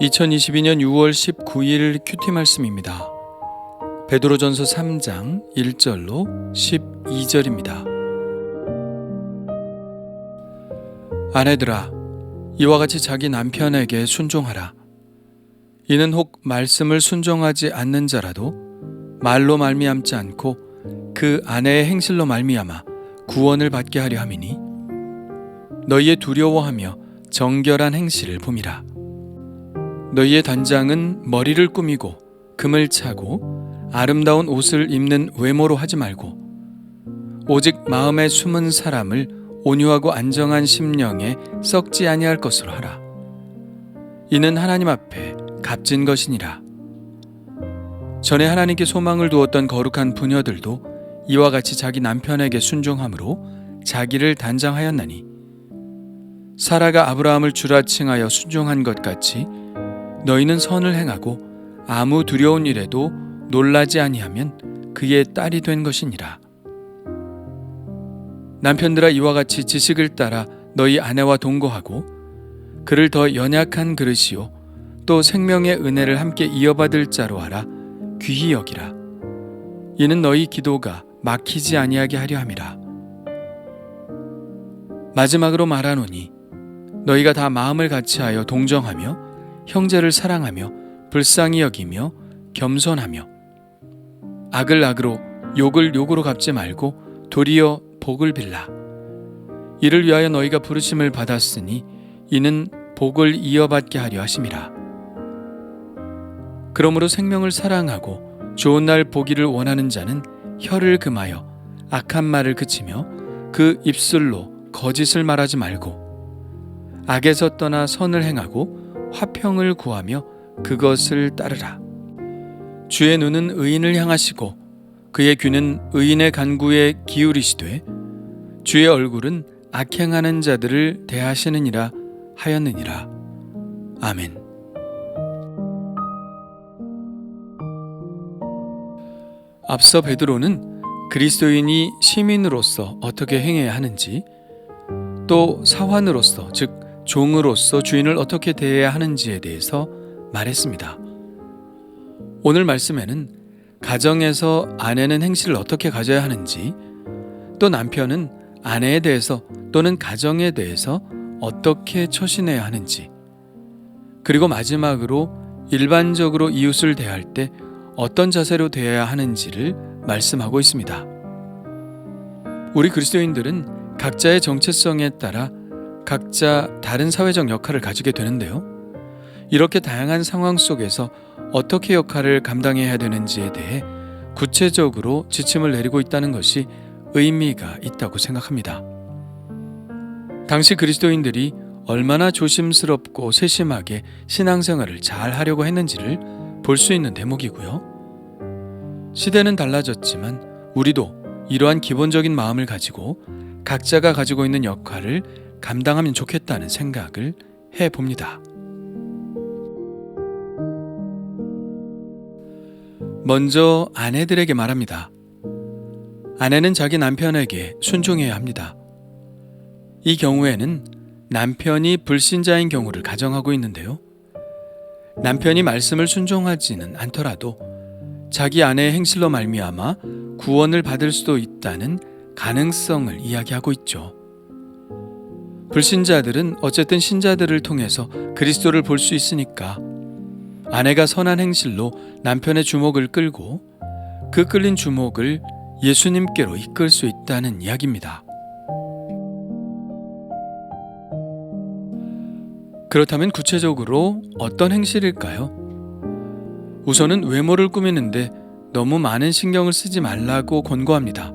(2022년 6월 19일) 큐티 말씀입니다. 베드로전서 3장 1절로 12절입니다. 아내들아, 이와 같이 자기 남편에게 순종하라. 이는 혹 말씀을 순종하지 않는 자라도 말로 말미암지 않고 그 아내의 행실로 말미암아 구원을 받게 하려 함이니, 너희의 두려워하며 정결한 행실을 봄이라. 너희의 단장은 머리를 꾸미고 금을 차고 아름다운 옷을 입는 외모로 하지 말고, 오직 마음에 숨은 사람을 온유하고 안정한 심령에 썩지 아니할 것으로 하라. 이는 하나님 앞에 값진 것이니라. 전에 하나님께 소망을 두었던 거룩한 부녀들도 이와 같이 자기 남편에게 순종함으로 자기를 단장하였나니, 사라가 아브라함을 주라 칭하여 순종한 것 같이 너희는 선을 행하고 아무 두려운 일에도 놀라지 아니하면 그의 딸이 된 것이니라. 남편들아, 이와 같이 지식을 따라 너희 아내와 동거하고 그를 더 연약한 그릇이요 또 생명의 은혜를 함께 이어받을 자로 알아 귀히 여기라. 이는 너희 기도가 막히지 아니하게 하려 함이라. 마지막으로 말하노니, 너희가 다 마음을 같이하여 동정하며 형제를 사랑하며 불쌍히 여기며 겸손하며, 악을 악으로 욕을 욕으로 갚지 말고 도리어 복을 빌라. 이를 위하여 너희가 부르심을 받았으니 이는 복을 이어받게 하려 하심이라. 그러므로 생명을 사랑하고 좋은 날 보기를 원하는 자는 혀를 금하여 악한 말을 그치며 그 입술로 거짓을 말하지 말고, 악에서 떠나 선을 행하고 화평을 구하며 그것을 따르라. 주의 눈은 의인을 향하시고 그의 귀는 의인의 간구에 기울이시되 주의 얼굴은 악행하는 자들을 대하시느니라 하였느니라. 아멘. 앞서 베드로는 그리스도인이 시민으로서 어떻게 행해야 하는지, 또 사환으로서 즉 종으로서 주인을 어떻게 대해야 하는지에 대해서 말했습니다. 오늘 말씀에는 가정에서 아내는 행실을 어떻게 가져야 하는지, 또 남편은 아내에 대해서 또는 가정에 대해서 어떻게 처신해야 하는지, 그리고 마지막으로 일반적으로 이웃을 대할 때 어떤 자세로 대해야 하는지를 말씀하고 있습니다. 우리 그리스도인들은 각자의 정체성에 따라 각자 다른 사회적 역할을 가지게 되는데요. 이렇게 다양한 상황 속에서 어떻게 역할을 감당해야 되는지에 대해 구체적으로 지침을 내리고 있다는 것이 의미가 있다고 생각합니다. 당시 그리스도인들이 얼마나 조심스럽고 세심하게 신앙생활을 잘 하려고 했는지를 볼 수 있는 대목이고요. 시대는 달라졌지만 우리도 이러한 기본적인 마음을 가지고 각자가 가지고 있는 역할을 감당하면 좋겠다는 생각을 해봅니다. 먼저 아내들에게 말합니다. 아내는 자기 남편에게 순종해야 합니다. 이 경우에는 남편이 불신자인 경우를 가정하고 있는데요. 남편이 말씀을 순종하지는 않더라도 자기 아내의 행실로 말미암아 구원을 받을 수도 있다는 가능성을 이야기하고 있죠. 불신자들은 어쨌든 신자들을 통해서 그리스도를 볼 수 있으니까 아내가 선한 행실로 남편의 주목을 끌고 그 끌린 주목을 예수님께로 이끌 수 있다는 이야기입니다. 그렇다면 구체적으로 어떤 행실일까요? 우선은 외모를 꾸미는데 너무 많은 신경을 쓰지 말라고 권고합니다.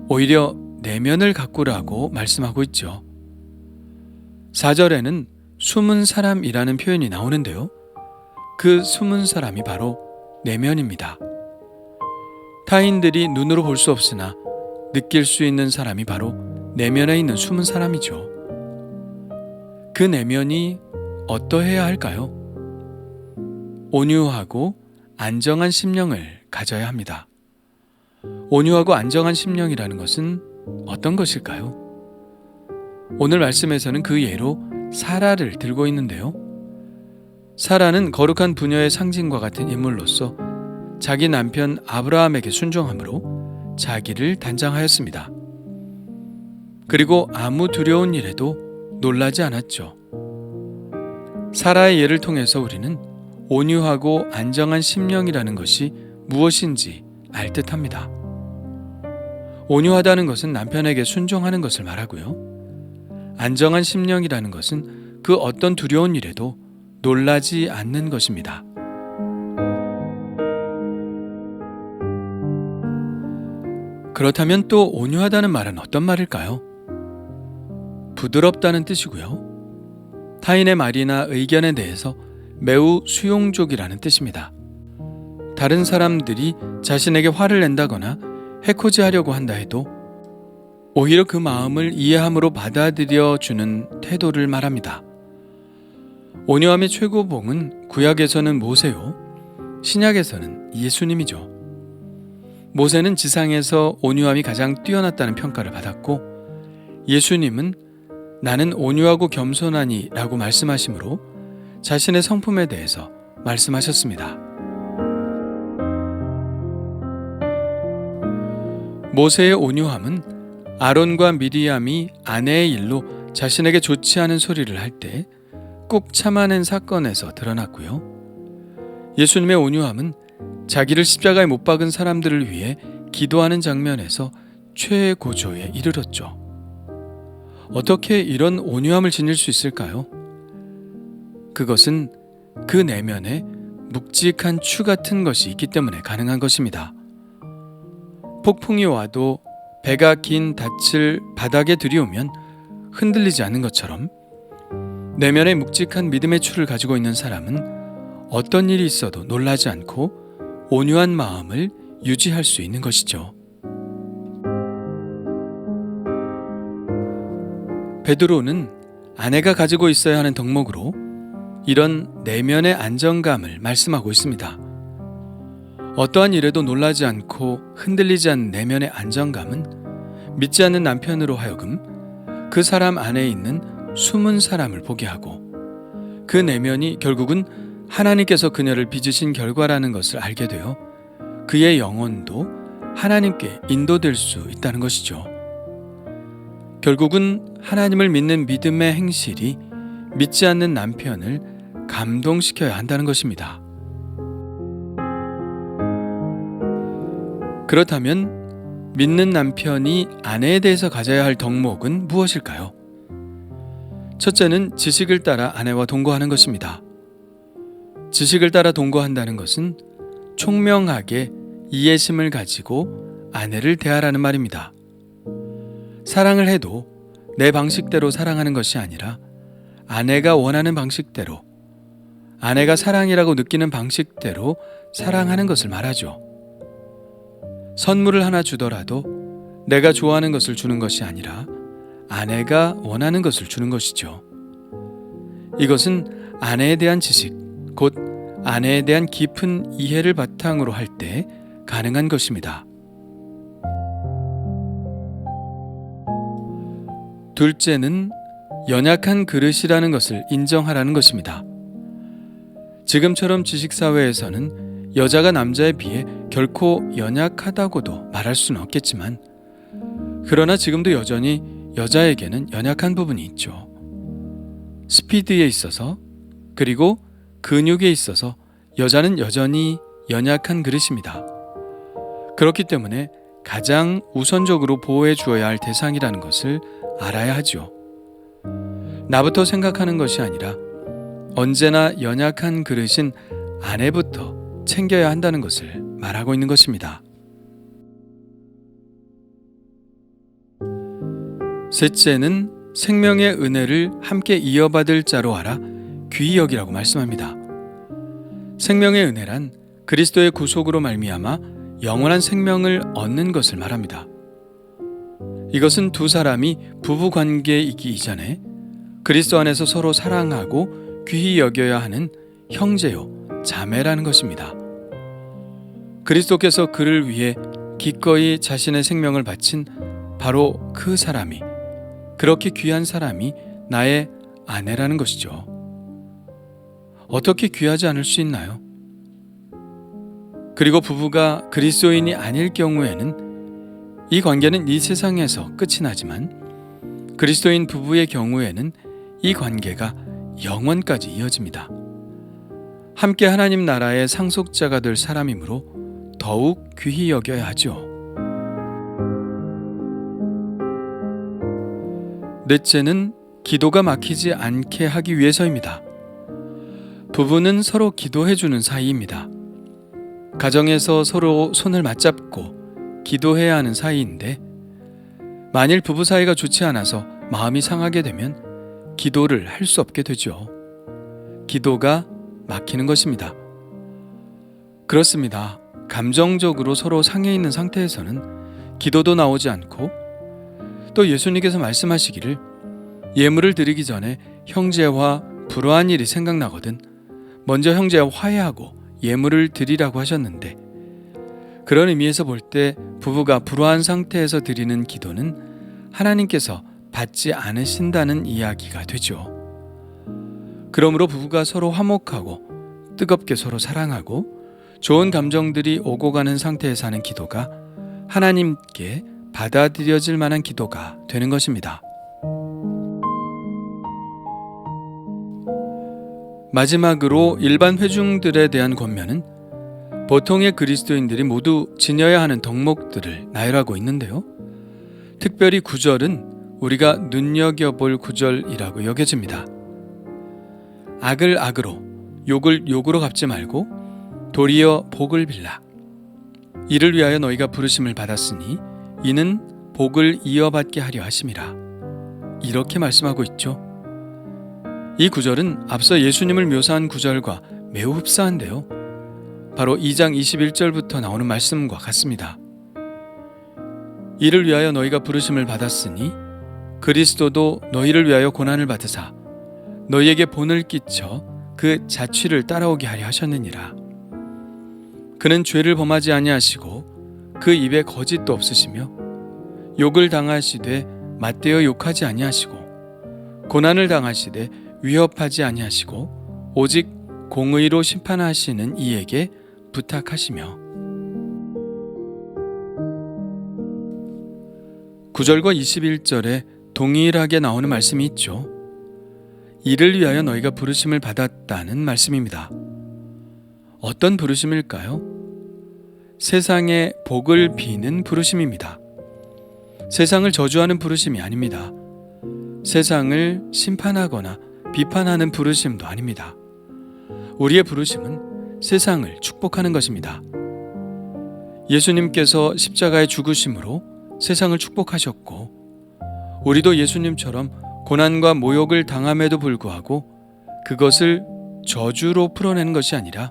오히려 내면을 가꾸라고 말씀하고 있죠. 4절에는 숨은 사람이라는 표현이 나오는데요. 그 숨은 사람이 바로 내면입니다. 타인들이 눈으로 볼 수 없으나 느낄 수 있는 사람이 바로 내면에 있는 숨은 사람이죠. 그 내면이 어떠해야 할까요? 온유하고 안정한 심령을 가져야 합니다. 온유하고 안정한 심령이라는 것은 어떤 것일까요? 오늘 말씀에서는 그 예로 사라를 들고 있는데요. 사라는 거룩한 부녀의 상징과 같은 인물로서 자기 남편 아브라함에게 순종함으로 자기를 단장하였습니다. 그리고 아무 두려운 일에도 놀라지 않았죠. 사라의 예를 통해서 우리는 온유하고 안정한 심령이라는 것이 무엇인지 알 듯합니다. 온유하다는 것은 남편에게 순종하는 것을 말하고요. 안정한 심령이라는 것은 그 어떤 두려운 일에도 놀라지 않는 것입니다. 그렇다면 또 온유하다는 말은 어떤 말일까요? 부드럽다는 뜻이고요. 타인의 말이나 의견에 대해서 매우 수용족이라는 뜻입니다. 다른 사람들이 자신에게 화를 낸다거나 해코지하려고 한다 해도 오히려 그 마음을 이해함으로 받아들여 주는 태도를 말합니다. 온유함의 최고봉은 구약에서는 모세요, 신약에서는 예수님이죠. 모세는 지상에서 온유함이 가장 뛰어났다는 평가를 받았고, 예수님은 나는 온유하고 겸손하니 라고 말씀하시므로 자신의 성품에 대해서 말씀하셨습니다. 모세의 온유함은 아론과 미리암이 아내의 일로 자신에게 좋지 않은 소리를 할 때 꾹 참아낸 사건에서 드러났고요. 예수님의 온유함은 자기를 십자가에 못 박은 사람들을 위해 기도하는 장면에서 최고조에 이르렀죠. 어떻게 이런 온유함을 지닐 수 있을까요? 그것은 그 내면에 묵직한 추 같은 것이 있기 때문에 가능한 것입니다. 폭풍이 와도 배가 긴 닻을 바닥에 들이오면 흔들리지 않는 것처럼 내면에 묵직한 믿음의 추를 가지고 있는 사람은 어떤 일이 있어도 놀라지 않고 온유한 마음을 유지할 수 있는 것이죠. 베드로는 아내가 가지고 있어야 하는 덕목으로 이런 내면의 안정감을 말씀하고 있습니다. 어떠한 일에도 놀라지 않고 흔들리지 않는 내면의 안정감은 믿지 않는 남편으로 하여금 그 사람 안에 있는 숨은 사람을 보게 하고 그 내면이 결국은 하나님께서 그녀를 빚으신 결과라는 것을 알게 되어 그의 영혼도 하나님께 인도될 수 있다는 것이죠. 결국은 하나님을 믿는 믿음의 행실이 믿지 않는 남편을 감동시켜야 한다는 것입니다. 그렇다면 믿는 남편이 아내에 대해서 가져야 할 덕목은 무엇일까요? 첫째는 지식을 따라 아내와 동거하는 것입니다. 지식을 따라 동거한다는 것은 총명하게 이해심을 가지고 아내를 대하라는 말입니다. 사랑을 해도 내 방식대로 사랑하는 것이 아니라 아내가 원하는 방식대로, 아내가 사랑이라고 느끼는 방식대로 사랑하는 것을 말하죠. 선물을 하나 주더라도 내가 좋아하는 것을 주는 것이 아니라 아내가 원하는 것을 주는 것이죠. 이것은 아내에 대한 지식, 곧 아내에 대한 깊은 이해를 바탕으로 할 때 가능한 것입니다. 둘째는 연약한 그릇이라는 것을 인정하라는 것입니다. 지금처럼 지식사회에서는 여자가 남자에 비해 결코 연약하다고도 말할 수는 없겠지만, 그러나 지금도 여전히 여자에게는 연약한 부분이 있죠. 스피드에 있어서, 그리고 근육에 있어서 여자는 여전히 연약한 그릇입니다. 그렇기 때문에 가장 우선적으로 보호해 주어야 할 대상이라는 것을 알아야 하죠. 나부터 생각하는 것이 아니라 언제나 연약한 그릇인 아내부터 챙겨야 한다는 것을 말하고 있는 것입니다. 셋째는 생명의 은혜를 함께 이어받을 자로 알아 귀히 여기라고 말씀합니다. 생명의 은혜란 그리스도의 구속으로 말미암아 영원한 생명을 얻는 것을 말합니다. 이것은 두 사람이 부부 관계에 있기 이전에 그리스도 안에서 서로 사랑하고 귀히 여겨야 하는 형제요, 자매라는 것입니다. 그리스도께서 그를 위해 기꺼이 자신의 생명을 바친 바로 그 사람이, 그렇게 귀한 사람이 나의 아내라는 것이죠. 어떻게 귀하지 않을 수 있나요? 그리고 부부가 그리스도인이 아닐 경우에는 이 관계는 이 세상에서 끝이 나지만 그리스도인 부부의 경우에는 이 관계가 영원까지 이어집니다. 함께 하나님 나라의 상속자가 될 사람이므로 더욱 귀히 여겨야 하죠. 넷째는 기도가 막히지 않게 하기 위해서입니다. 부부는 서로 기도해주는 사이입니다. 가정에서 서로 손을 맞잡고 기도해야 하는 사이인데 만일 부부 사이가 좋지 않아서 마음이 상하게 되면 기도를 할 수 없게 되죠. 기도가 막히는 것입니다. 그렇습니다. 감정적으로 서로 상해 있는 상태에서는 기도도 나오지 않고 또 예수님께서 말씀하시기를 예물을 드리기 전에 형제와 불화한 일이 생각나거든 먼저 형제와 화해하고 예물을 드리라고 하셨는데 그런 의미에서 볼 때 부부가 불화한 상태에서 드리는 기도는 하나님께서 받지 않으신다는 이야기가 되죠. 그러므로 부부가 서로 화목하고 뜨겁게 서로 사랑하고 좋은 감정들이 오고 가는 상태에서 하는 기도가 하나님께 받아들여질 만한 기도가 되는 것입니다. 마지막으로 일반 회중들에 대한 권면은 보통의 그리스도인들이 모두 지녀야 하는 덕목들을 나열하고 있는데요. 특별히 9절은 우리가 눈여겨볼 구절이라고 여겨집니다. 악을 악으로 욕을 욕으로 갚지 말고 도리어 복을 빌라. 이를 위하여 너희가 부르심을 받았으니 이는 복을 이어받게 하려 하심이라. 이렇게 말씀하고 있죠. 이 구절은 앞서 예수님을 묘사한 구절과 매우 흡사한데요. 바로 2장 21절부터 나오는 말씀과 같습니다. 이를 위하여 너희가 부르심을 받았으니 그리스도도 너희를 위하여 고난을 받으사 너희에게 본을 끼쳐 그 자취를 따라오게 하려 하셨느니라. 그는 죄를 범하지 아니하시고 그 입에 거짓도 없으시며 욕을 당하시되 맞대어 욕하지 아니하시고 고난을 당하시되 위협하지 아니하시고 오직 공의로 심판하시는 이에게 부탁하시며 9절과 21절에 동일하게 나오는 말씀이 있죠. 이를 위하여 너희가 부르심을 받았다는 말씀입니다. 어떤 부르심일까요? 세상의 복을 비는 부르심입니다. 세상을 저주하는 부르심이 아닙니다. 세상을 심판하거나 비판하는 부르심도 아닙니다. 우리의 부르심은 세상을 축복하는 것입니다. 예수님께서 십자가의 죽으심으로 세상을 축복하셨고 우리도 예수님처럼 고난과 모욕을 당함에도 불구하고 그것을 저주로 풀어내는 것이 아니라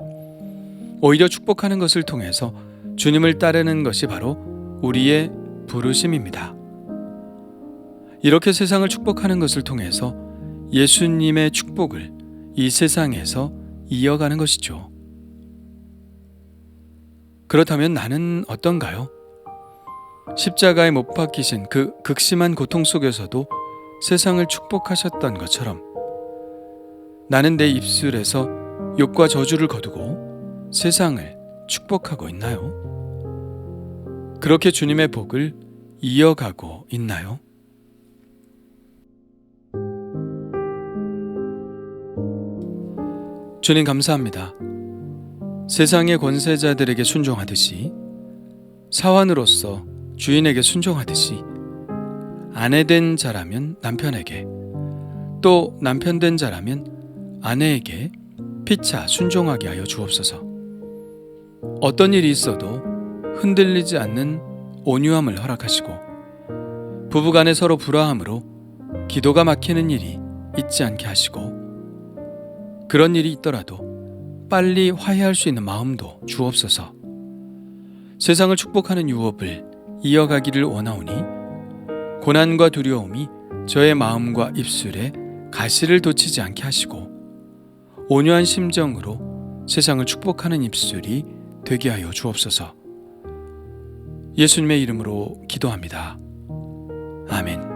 오히려 축복하는 것을 통해서 주님을 따르는 것이 바로 우리의 부르심입니다. 이렇게 세상을 축복하는 것을 통해서 예수님의 축복을 이 세상에서 이어가는 것이죠. 그렇다면 나는 어떤가요? 십자가에 못 박히신 그 극심한 고통 속에서도 세상을 축복하셨던 것처럼 나는 내 입술에서 욕과 저주를 거두고 세상을 축복하고 있나요? 그렇게 주님의 복을 이어가고 있나요? 주님 감사합니다. 세상의 권세자들에게 순종하듯이 사환으로서 주인에게 순종하듯이 아내 된 자라면 남편에게 또 남편 된 자라면 아내에게 피차 순종하게 하여 주옵소서. 어떤 일이 있어도 흔들리지 않는 온유함을 허락하시고 부부간에 서로 불화함으로 기도가 막히는 일이 있지 않게 하시고 그런 일이 있더라도 빨리 화해할 수 있는 마음도 주옵소서. 세상을 축복하는 유업을 이어가기를 원하오니 고난과 두려움이 저의 마음과 입술에 가시를 돋치지 않게 하시고 온유한 심정으로 세상을 축복하는 입술이 되게 하여 주옵소서. 예수님의 이름으로 기도합니다. 아멘.